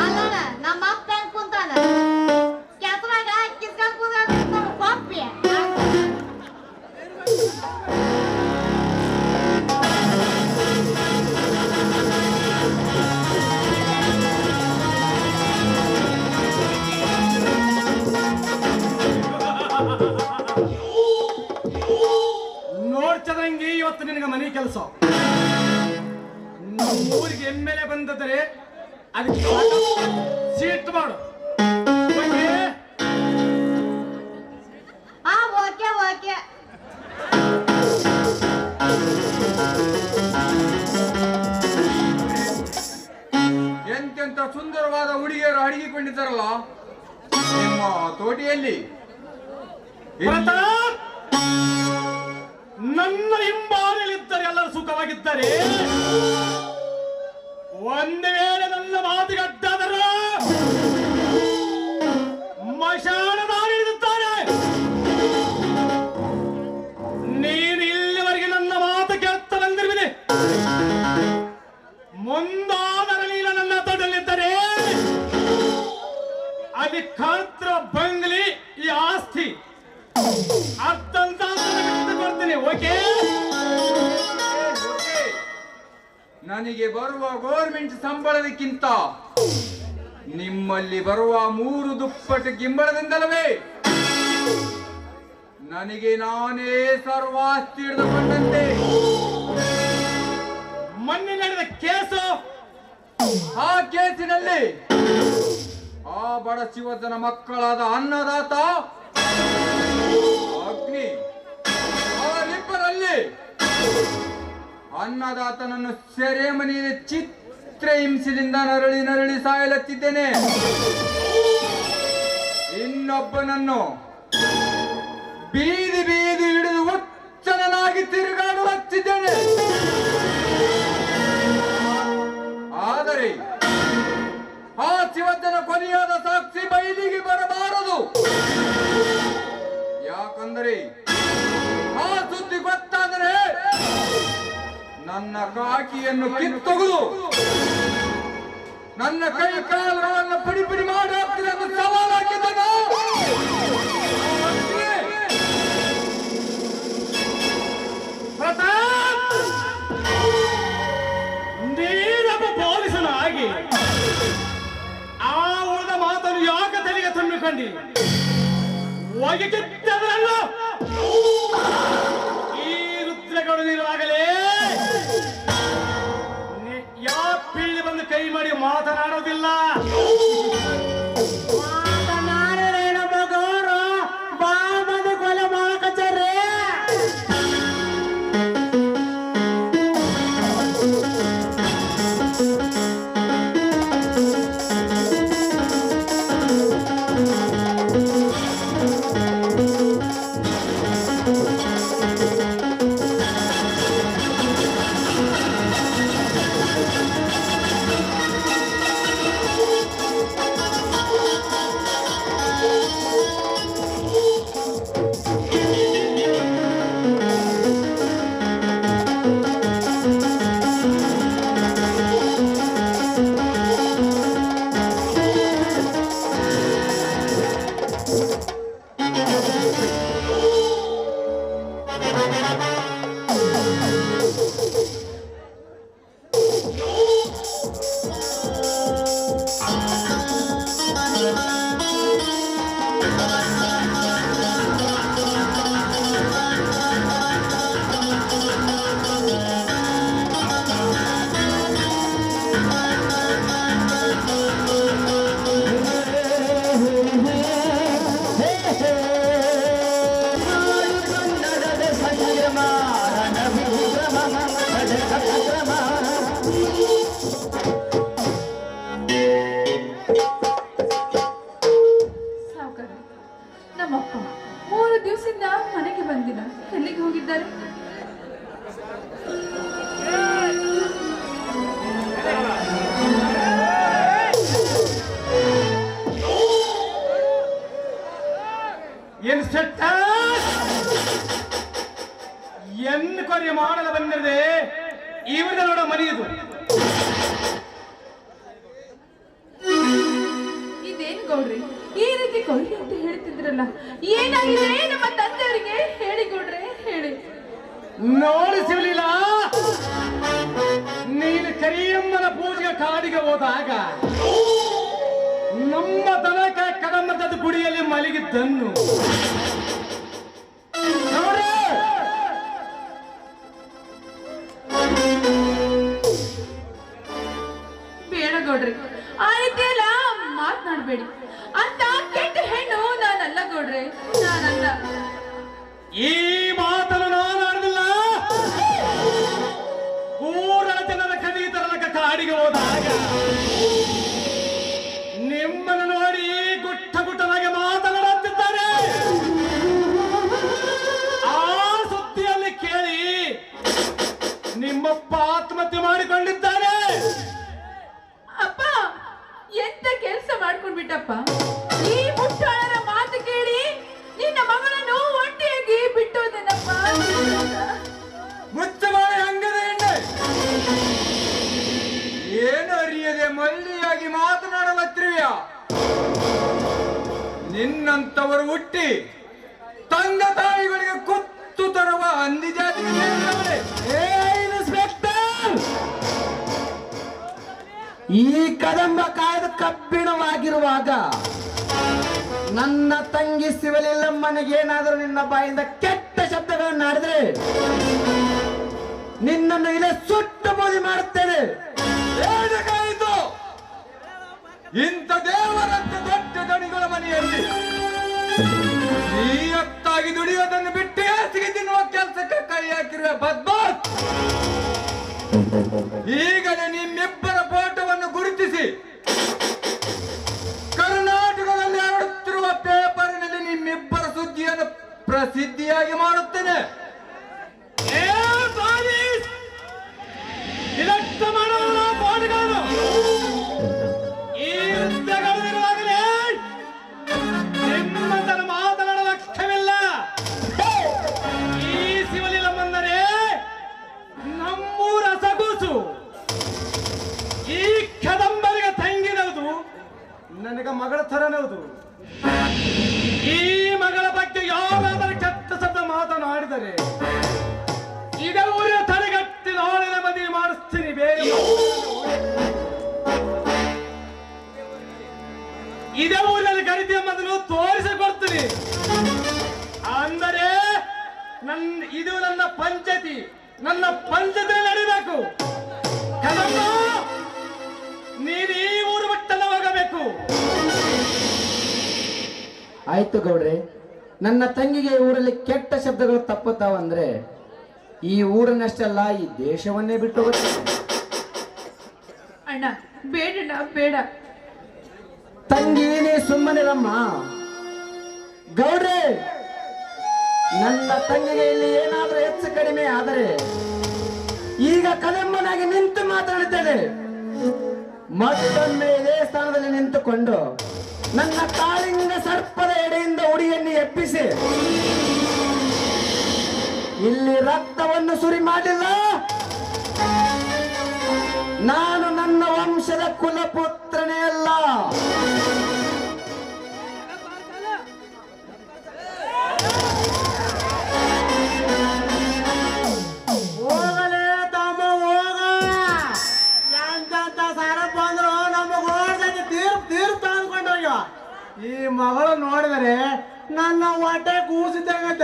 ಅಲ್ಲಣ್ಣ ನಮ್ಮ ಅಪ್ಪ ಹೆಂಗ್ ಕುಂತಾನ ಕೆಸರಾಗ ಕಿಸ್ಕೊಂಡ್ ಕುಂತ ಕೊಪ್ಪಿ ನೋಡ್ಚದಂಗಿ ಇವತ್ತು ನಿನಗೆ ಮನೆ ಕೆಲಸ ಊರಿಗೆ ಎಮ್ಮೆಲೆ ಬಂದರೆ ಅದಕ್ಕೆ ಸೀಟ್ ಮಾಡು. Okay okay. ಎಂತೆಂತ ಸುಂದರವಾದ ಹುಡುಗಿಯರು ಅಡಗಿಕೊಂಡಿದ್ದಾರಲ್ಲ ನಿಮ್ಮ ತೋಟಿಯಲ್ಲಿ. ನನ್ನ ಹಿಂಬಾಲಿಯಲ್ಲಿದ್ದರೆ ಎಲ್ಲರೂ ಸುಖವಾಗಿದ್ದಾರೆ. ಒಂದು ವೇಳೆ ನನ್ನ ಮಾತುಗಡ್ಡಾದರ ಮಶಾಣದಾರಿದ್ದಾರೆ. ನೀನು ಇಲ್ಲಿವರೆಗೆ ನನ್ನ ಮಾತು ಕೇಳ್ತಾ ಬಂದಿರುವಿದೆ. ಮುಂದಾದರೆ ನೀನು ನನ್ನ ತೋಟದಲ್ಲಿದ್ದರೆ ಅದಕ್ಕಾತ್ರ ಬಂಗ್ಲಿ ಈ ಆಸ್ತಿ ಅರ್ಥಂತ ಕೊಡ್ತೀನಿ. ಓಕೆ? ನನಗೆ ಬರುವ ಗೌರ್ಮೆಂಟ್ ಸಂಬಳದಕ್ಕಿಂತ ನಿಮ್ಮಲ್ಲಿ ಬರುವ 3 ದುಪ್ಪಟ್ಟು ಗಿಂಬಳದಿಂದಲವೇ ನನಗೆ ನಾನೇ ಸರ್ವಾಸ್ತಿ ಹಿಡಿದುಕೊಂಡಂತೆ. ಮೊನ್ನೆ ನಡೆದ ಕೇಸು, ಆ ಕೇಸಿನಲ್ಲಿ ಆ ಬಡ ಶಿವತನ ಮಕ್ಕಳಾದ ಅನ್ನದಾತ ಅಗ್ನಿ ಅವರಿಬ್ಬರಲ್ಲಿ ಅನ್ನದಾತನನ್ನು ಸೆರೆಮನೆಯ ಚಿತ್ರ ಹಿಂಸೆಯಿಂದ ನರಳಿ ಸಾಯಲತ್ತಿದ್ದೇನೆ. ಇನ್ನೊಬ್ಬನನ್ನು ಬೀದಿ ಹಿಡಿದು ಹುಚ್ಚನಾಗಿ ತಿರುಗಾಡುತ್ತಿದ್ದೇನೆ. ಆದರೆ ಆ ಶಿವಜ್ಜನ ಕೊನೆಯಾದ ಸಾಕ್ಷಿ ಬಯಲಿಗೆ ಬರಬಾರದು. ಯಾಕಂದರೆ ಆ ಸುದ್ದಿ ಗೊತ್ತಾದರೆ ನನ್ನ ಕಾಕಿಯನ್ನು ಕಿತ್ತೊಗೆದು ನನ್ನ ಕೈ ಕಾಲುಗಳನ್ನು ಪುಡಿ ಮಾಡಿ ಹಾಕ್ತೀನಿ ಎಂದು ಸವಾಲು ಹಾಕಿದ್ದನು. ನೀನೊಬ್ಬ ಪೊಲೀಸನಾಗಿ ಆ ಉಳಿದ ಮಾತನ್ನು ಯಾಕೆ ತಲೆಗೆ ತುಂಬಿಕೊಂಡಿ? ಒಗೆಕಿದ್ದರಲ್ಲ ಈ ರುದ್ರಗಳು ನೀರುವಾಗಲೇ ಯಾವ ಪೀಳಿ ಬಂದು ಕೈ ಮಾಡಿ ಮಾತನಾಡೋದಿಲ್ಲ. ಮಾತನಾಡೇನ ಮಗವರು ಬಾಬದ ಕೊಲೆ ಮಾಡಕಚ್ಚಾರೆ. ನಮ್ಮಪ್ಪ 3 ದಿವಸದಿಂದ ಮನೆಗೆ ಬಂದಿಲ್ಲ. ಎಲ್ಲಿಗೆ ಹೋಗಿದ್ದಾರೆ? ಎನ್ಕ್ವೈರಿ ಮಾಡಲು ಬಂದಿದೆ. ಇವ್ರದ್ದು ನೋಡೋ ಮನೆಯದು ಗೌಡ್ರಿ, ಈ ರೀತಿ ಕೊಹ್ಲಿ ಅಂತ ಹೇಳ್ತಿದ್ರಲ್ಲ, ಏನಾಗಿದೆ ನಮ್ಮ ತಂದೆಯವರಿಗೆ? ಹೇಳಿ ಗೌಡ್ರೆ, ಹೇಳಿ. ನೋಡಿ ಶಿವಲೀಲಾ, ನೀನು ಕರಿಯಮ್ಮನ ಪೂಜೆಗೆ ಕಾಡಿಗೆ ಹೋದಾಗ ನಮ್ಮ ದನಕ ಕಡಮದ ಗುಡಿಯಲ್ಲಿ ಮಲಗಿದ್ದನ್ನು ನೋಡಿ. ಬೇಡ ಗೌಡ್ರಿ, ಆ ರೀತಿ ಎಲ್ಲ ಮಾತನಾಡಬೇಡಿ. ಅಂತ ಕೆಟ್ಟ ಹೆಣ್ಣು ನಾನಲ್ಲ ಗೌಡ್ರೆ, ನಾನಲ್ಲ. ಈ ಮಾತನ್ನು ನಾನು ಆಡುದಿಲ್ಲ. ಊರನ ಜನರ ಕಲಿತರಕ ಕಾಡಿಗೆ ಹೋದಾಗ ನಿಮ್ಮನ್ನು ನೋಡಿ ಗುಟ್ಟ ಗುಟ್ಟನಾಗಿ ಮಾತನಾಡುತ್ತಿದ್ದಾರೆ. ಆ ಸುದ್ದಿಯಲ್ಲಿ ಕೇಳಿ ನಿಮ್ಮಪ್ಪ ಆತ್ಮಹತ್ಯೆ ಮಾಡಿಕೊಂಡಿದ್ದಾರೆ. ಅಪ್ಪ, ಎಂತ ಕೆಲಸ ಮಾಡ್ಕೊಂಡ್ಬಿಟ್ಟಪ್ಪ. ಈ ಮುಟ್ಟಾಳರ ಮಾತು ಕೇಳಿ ನಿನ್ನ ಮಗಳನ್ನು ಒಂಟಿಯಾಗಿ ಬಿಟ್ಟೋದೇನಪ್ಪ. ಮುಚ್ಚ ಮಾಡಿ ಹಂಗದ ಎಣ್ಣೆ ಏನು ಅರಿಯದೆ ಮಳ್ಳಿಯಾಗಿ ಮಾತನಾಡಲತ್ತಿರುವೆಯ? ನಿನ್ನಂತವರು ಹುಟ್ಟಿ ತಂದೆ ತಾಯಿಗಳಿಗೆ ಕುತ್ತು ತರುವ ಹಂದಿ ಜಾತಿಗೆ ಸೇರಿದವಳೆ. ಈ ಕದಂಬ ಕಾಯ್ದು ಕಬ್ಬಿಣವಾಗಿರುವಾಗ ನನ್ನ ತಂಗಿ ಶಿವಲಿಲ್ಲಮ್ಮನಿಗೇನಾದರೂ ನಿನ್ನ ಬಾಯಿಂದ ಕೆಟ್ಟ ಶಬ್ದಗಳನ್ನು ಆಡಿದ್ರೆ ನಿನ್ನನ್ನು ಇಲ್ಲೇ ಸುಟ್ಟು ಬೂದಿ ಮಾಡುತ್ತೇನೆ. ಏನಾಗಾಯಿತು? ಇಂಥ ದೇವರಂತ ದೊಡ್ಡ ದಣಿಗಳ ಮನೆಯಲ್ಲಿ ನೀಯತ್ತಾಗಿ ದುಡಿಯೋದನ್ನು ಬಿಟ್ಟು ಹೇಸಿಗೆ ತಿನ್ನುವ ಕೆಲಸಕ್ಕೆ ಕೈ ಹಾಕಿರುವ ಬದ್ಮಾಸ್. ಈಗಲೇ ನಿಮ್ಮಿಬ್ಬರ ಫೋಟೋವನ್ನು ಗುರುತಿಸಿ ಕರ್ನಾಟಕದಲ್ಲಿ ಹರಡುತ್ತಿರುವ ಪೇಪರಿನಲ್ಲಿ ನಿಮ್ಮಿಬ್ಬರ ಸುದ್ದಿಯನ್ನು ಪ್ರಸಿದ್ಧಿಯಾಗಿ ಮಾಡುತ್ತೇನೆ. ಇದಕ್ಕೆ ಮಾಡಲ್ಲ ಪಾಡುಗಾರರು. ಈ ವೃತ್ತಗಳಿರುವಾಗಲೇ ನಿಮ್ಮ ತರ ಮಾತನಾಡುವ ಅಕ್ಷವಿಲ್ಲ. ಈ ಶಿವಲಿಲ್ಲಮ್ಮಂದರೆ ನಮ್ಮೂರ ಸಗೂಸು. ಈ ಕದಂಬರಿಗೆ ತಂಗಿನವುದು ನನಗೆ ಮಗಳ ಥರನವುದು. ಈ ಮಗಳ ಬಗ್ಗೆ ಯಾರಾದರೂ ಕೆಟ್ಟ ಶಬ್ದ ಮಾತನಾಡಿದರೆ ಇದೇ ಊರಿನ ತಡೆಗಟ್ಟಿ ನಾಳೆ ಮದುವೆ ಮಾಡಿಸ್ತೀನಿ. ಬೇರೆ ಇದೇ ಊರಿನಲ್ಲಿ ಕರಿತೀಯ ಮೊದಲು ತೋರಿಸಿಕೊಡ್ತೀನಿ. ಅಂದರೆ ಇದು ನನ್ನ ಪಂಚಾಯತಿ, ನನ್ನ ಪಂಚಾಯತಿ ನಡಿಬೇಕು. ಕದಮ್ಮ, ನೀನು ಈ ಊರು ಬಿಟ್ಟಲ್ಲ ಹೋಗಬೇಕು. ಆಯ್ತು ಗೌಡ್ರೆ, ನನ್ನ ತಂಗಿಗೆ ಈ ಊರಲ್ಲಿ ಕೆಟ್ಟ ಶಬ್ದಗಳು ತಪ್ಪುತ್ತಾವಂದ್ರೆ ಈ ಊರನ್ನಷ್ಟಲ್ಲ ಈ ದೇಶವನ್ನೇ ಬಿಟ್ಟು ಹೋಗುತ್ತೆ. ಅಣ್ಣ ಬೇಡಣ್ಣ, ಬೇಡ. ತಂಗಿ ನೀ ಸುಮ್ಮನಿರಮ್ಮ. ಗೌಡ್ರೆ, ನನ್ನ ತಂಗಿಗೆ ಇಲ್ಲಿ ಏನಾದ್ರೂ ಹೆಚ್ಚು ಕಡಿಮೆ ಆದರೆ ಈಗ ಕದಮ್ಮನಾಗಿ ನಿಂತು ಮಾತಾಡುತ್ತೇನೆ. ಮತ್ತೊಮ್ಮೆ ಇದೇ ಸ್ಥಾನದಲ್ಲಿ ನಿಂತುಕೊಂಡು ನನ್ನ ಕಾಳಿಂಗ ಸರ್ಪದ ಎಡೆಯಿಂದ ಉಡಿಯನ್ನು ಎಬ್ಬಿಸಿ ಇಲ್ಲಿ ರಕ್ತವನ್ನು ಸುರಿ ಮಾಡಿಲ್ಲ. ನಾನು ನನ್ನ ವಂಶದ ಕುಲಪುತ್ರನೇ ಅಲ್ಲ. ಹೋಗಲೇ ತಮ್ಮ ಹೋಗ. ಎಂತ ಸಾರ ಬಂದ್ರು ನಮ್ಮ ಗೋಡ್ದಲ್ಲಿ ತೀರ್ಥ ಅಂದ್ಕೊಂಡೋಗ್ಯ. ಈ ಮಗಳು ನೋಡಿದರೆ ನನ್ನ ಹೊಟ್ಟೆ ಕೂಸಿದ್ದಂಗತ್ತ.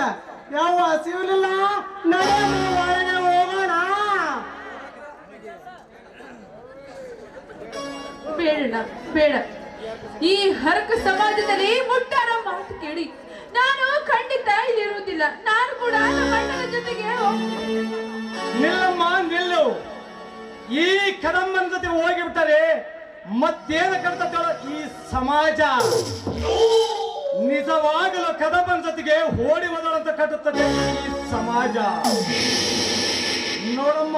ಯಾವ ಹಸಿವಿಲ್ಲ, ಒಳಗೆ ಹೋಗೋಣ. ಬೇಡಣ್ಣ, ಬೇಡ. ಈ ಹರಕ ಸಮಾಜದಲ್ಲಿ ಮುಟ್ಟಾರ ಮಾತು ಕೇಳಿ ನಾನು ಖಂಡಿತ ಇಲ್ಲಿರುವುದಿಲ್ಲ. ನಾನು ಕೂಡ ನಮ್ಮ ಅಣ್ಣನ ಜೊತೆಗೆ ಹೋಗ್ತೀನಿ. ನಿಲ್ಲಮ್ಮ, ನಿಲ್ಲು. ಈ ಕದಮ್ಮನ ಜೊತೆ ಹೋಗಿಬಿಟ್ಟರೆ ಮತ್ತೇನ ಕರ್ತವ್ಯ ಈ ಸಮಾಜ. ನಿಜವಾಗಲೂ ಕದಮ್ಮನ ಜೊತೆಗೆ ಓಡಿ ಹೋದಳಂತ ಕಟ್ಟುತ್ತದೆ ಈ ಸಮಾಜ. ನೋಡಮ್ಮ,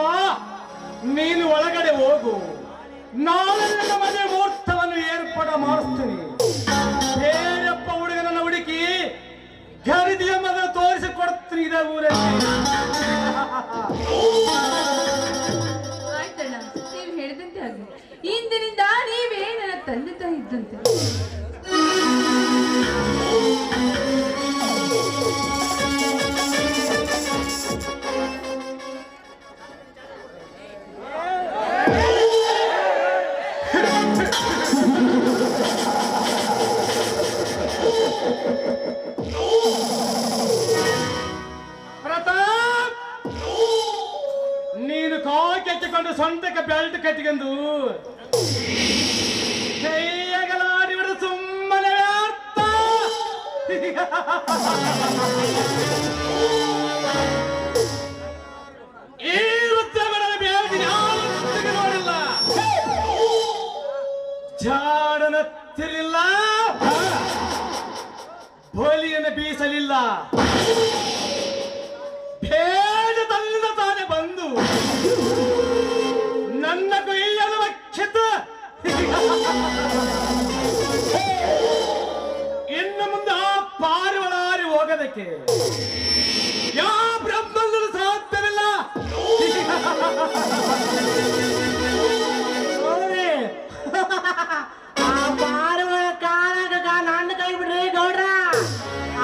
ನೀನು ಒಳಗಡೆ ಹೋಗು. ನಾಳೆ ನನ್ನ ಮನೆ ಮುಹೂರ್ತವನ್ನು ಏರ್ಪಾಡು ಮಾಡಿಸ್ತೀನಿ. ಬೇರೆಪ್ಪ ಹುಡುಗನನ್ನ ಹುಡುಕಿ ಖರೀದಿಯ ಮಗ ತೋರಿಸಿಕೊಡ್ತೀನಿ ಇದೇ ಊರಲ್ಲಿ. ಆಯ್ತಣ್ಣ, ನೀವು ಹೇಳಿದಂತೆ ಆಗಲಿ. ಇಂದಿನಿಂದ ನೀವೇ ನನ್ನ ತಂದೆ ತಾಯಿ ಇದ್ದಂತೆ. ಕಟ್ಟಿಕೊಂಡು ಕೈಯಗಲಾಡಿ ಬಿಡು ಸುಮ್ಮನೆ ವ್ಯರ್ಥ. ಈ ವೃತ್ತಗಳ ಬೇಡಿ ಯಾವತ್ತಿಗೂ ನೋಡಿಲ್ಲ. ಜಾಡನತ್ತಿರಲಿಲ್ಲ, ಬೋಲಿಯನ್ನು ಬೀಸಲಿಲ್ಲ. ಭೇದ ತನ್ನ ತಾನೆ ಬಂದು ನನ್ನ ಕೊಯ್ಯಲು ವಕ್ಷಿತ. ಇನ್ನು ಮುಂದೆ ಆ ಪಾರಿವಳಾರಿ ಹೋಗೋದಕ್ಕೆ ಯಾವ ಬ್ರಹ್ಮಂದರ ಸಾಧ್ಯವಿಲ್ಲ. ಆ ಪಾರಿವಾಳ ಕಾಲಾಗ ನನ್ನ ಕೈ ಬಿಡ್ರಿ ಗೌಡ್ರ.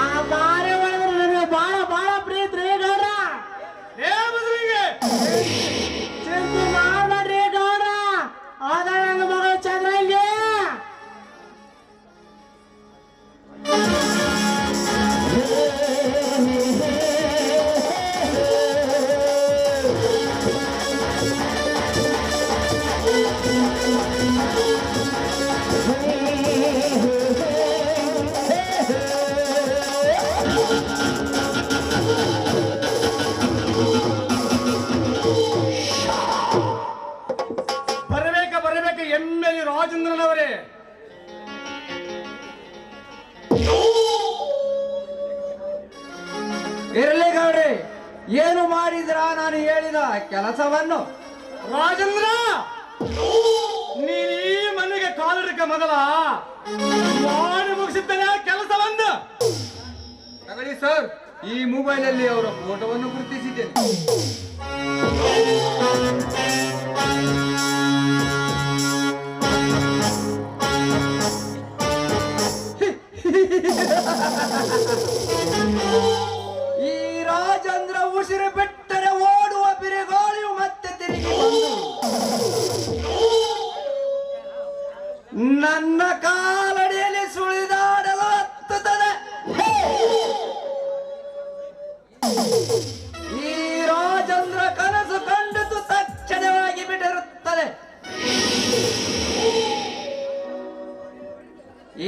ಆ ಪಾರಿವಾಳ ನನಗೆ ಬಾಳ ಬಾಳ ಪ್ರೀತಿ ರೀ ಗೌಡ್ರ. ಚಿಂತೆ ಮಾಡ್ಬೇಡ್ರಿ ಗೌಡ್ರ. ಅದ ನನ್ನ ಮಗಳು ಚಂದ್ರಂಗಿ. ಬರಬೇಕ ಎಮ್ಮೆಲಿ ರಾಜೇಂದ್ರನವರೇ. ಇರಲಿ ಗೌಡ್ರಿ, ಏನು ಮಾಡಿದ್ರ ನಾನು ಹೇಳಿದ ಕೆಲಸವನ್ನು? ರಾಜೇಂದ್ರ, ನೀನ್ ಈ ಮನೆಗೆ ಕಾಲಿಡಕ್ಕೆ ಮೊದಲ ಮಾಡಿ ಮುಗಿಸಿದ್ದೇನೆ ಕೆಲಸವನ್ನು. ತಗೊಳ್ಳಿ ಸರ್, ಈ ಮೊಬೈಲ್ ಅಲ್ಲಿ ಅವರ ಫೋಟೋವನ್ನು ಗುರುತಿಸಿದ್ದೇನೆ. ಈ ರಾಜೇಂದ್ರ ಉಸಿರು ಬಿಟ್ಟರೆ ಓಡುವ ಬಿರುಗಾಳಿಯು ಮತ್ತೆ ತಿರುಗಿ ಬಂದು ನನ್ನ ಕಾಲಡಿಯಲ್ಲಿ ಸುಳಿದಾಡಲು ಹತ್ತುತ್ತದೆ. ಈ ರಾಜೇಂದ್ರ ಕನಸು ಕಂಡಿತು ತಕ್ಷಣವಾಗಿ ಬಿಟ್ಟಿರುತ್ತದೆ.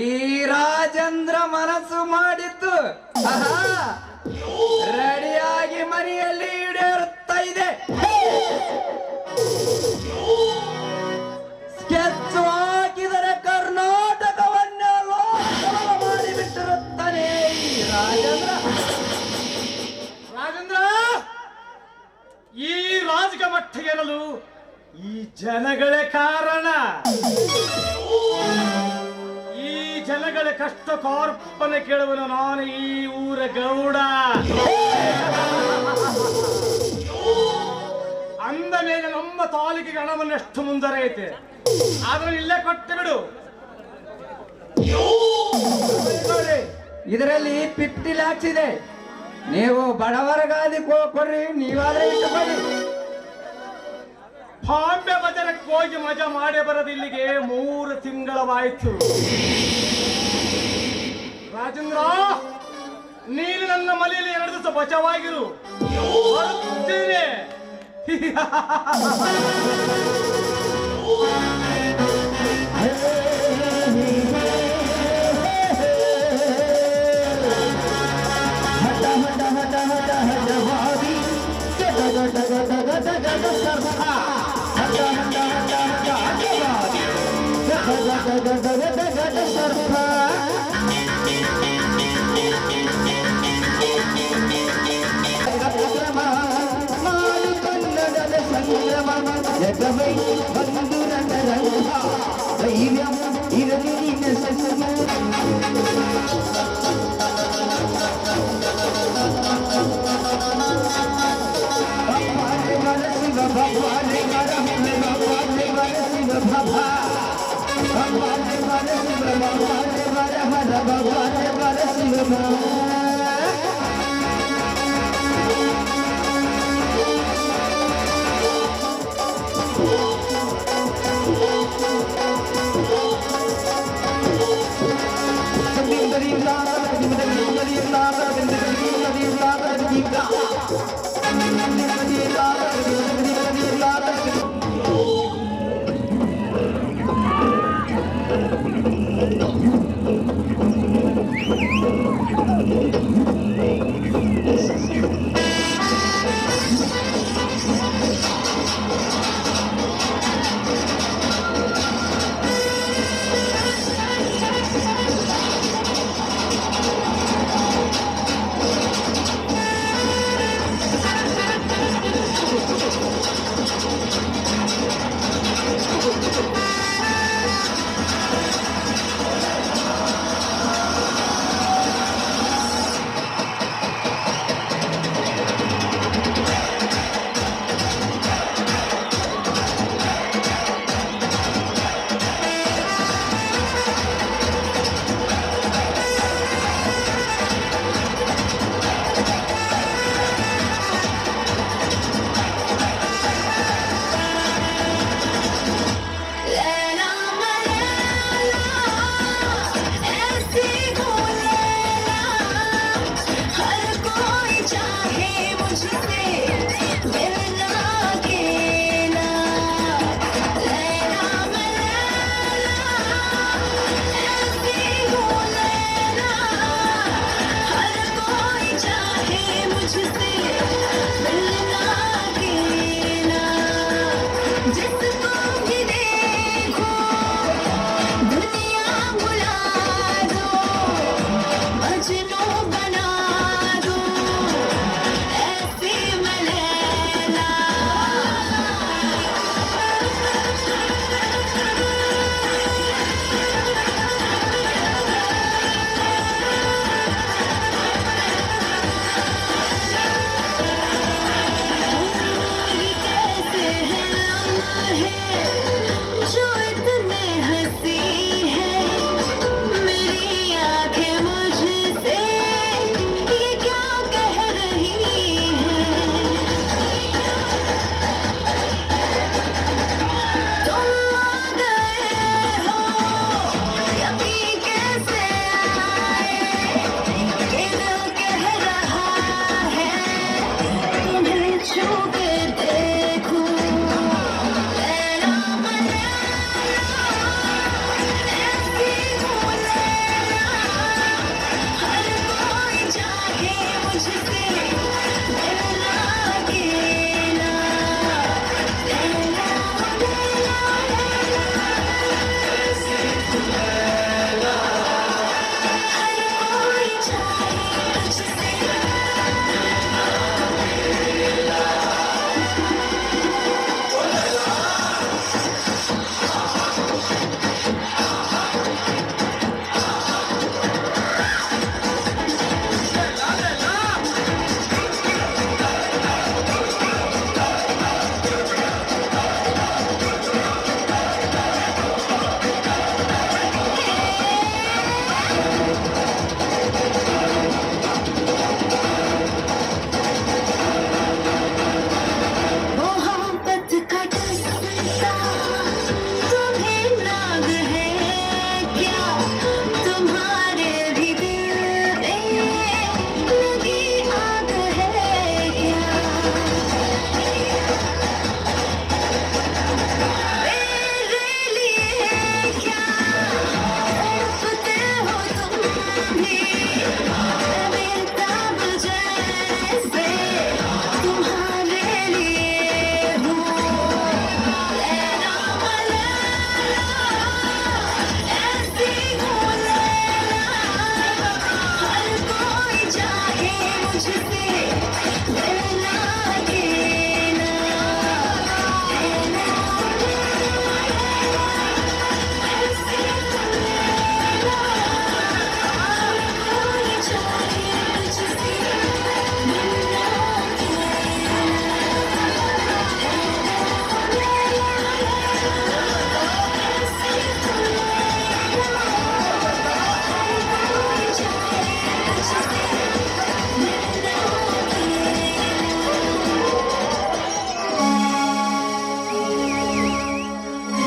ಈ ರಾಜೇಂದ್ರ ಮನಸ್ಸು ಮಾಡಿದ್ದು ರೆಡಿಯಾಗಿ ಮನೆಯಲ್ಲಿ ಈಡೇರುತ್ತಾ ಇದೆ. ಸ್ಕೆಚ್ ಹಾಕಿದರೆ ಕರ್ನಾಟಕವನ್ನೇ ಲೋಕಸಭಾ ಮಾಡಿಬಿಟ್ಟಿರುತ್ತಾನೆ ಈ ರಾಜೇಂದ್ರ. ರಾಜೇಂದ್ರ, ಈ ರಾಜಕ ಮಟ್ಟಿಗೇರಲು ಈ ಜನಗಳೇ ಕಾರಣ. ಈ ಜನಗಳ ಕಷ್ಟ ಕಾರ್ಪಣೆ ಕೇಳುವನು ನಾನು, ಈ ಊರ ಗೌಡ. ಅಂದ ಮೇಲೆ ನಮ್ಮ ತಾಲೂಕಿಗೆ ಹಣವನ್ನೆಷ್ಟು ಮುಂದರೈತೆ, ಆದ್ರೆ ಇಲ್ಲೇ ಕೊಟ್ಟು ಬಿಡು. ಇದರಲ್ಲಿ 50 lakhs ಇದೆ. ನೀವು ಬಡವರಿಗಾದಿ ಕೊಡ್ರಿ, ನೀವಾದ್ರೆ ಇಟ್ಟುಕೊಳ್ಳಿ. ಬಾಂಬೆ ಬಜಾರಕ್ಕೆ ಹೋಗಿ ಮಜಾ ಮಾಡೇ ಬರೋದು ಇಲ್ಲಿಗೆ 3 ತಿಂಗಳವಾಯ್ತು. ರಾಜೇಂದ್ರ, ನೀನು ನನ್ನ ಮನೆಯಲ್ಲಿ 2 ದಿವಸ ಬಚಾವಾಗಿರು. ಬರುತ್ತೇನೆ. ಜಗವೈ ಬಂದು ನನ್ನ ರಂಗ ಧೈರ್ಯ ಇರಲಿ ನೆಸಸು. ಭಗವಾನೆ ವರ ಶಿವ ಭಗವಾನೆ ವರ ಭಗವಾನೆ ವರ ಶಿವ ಭಗವಾನೆ ವರ ಶಿವ ಭಗವಾನೆ ವರ ಹರ ಭಗವಾನೆ ವರ ಶಿವ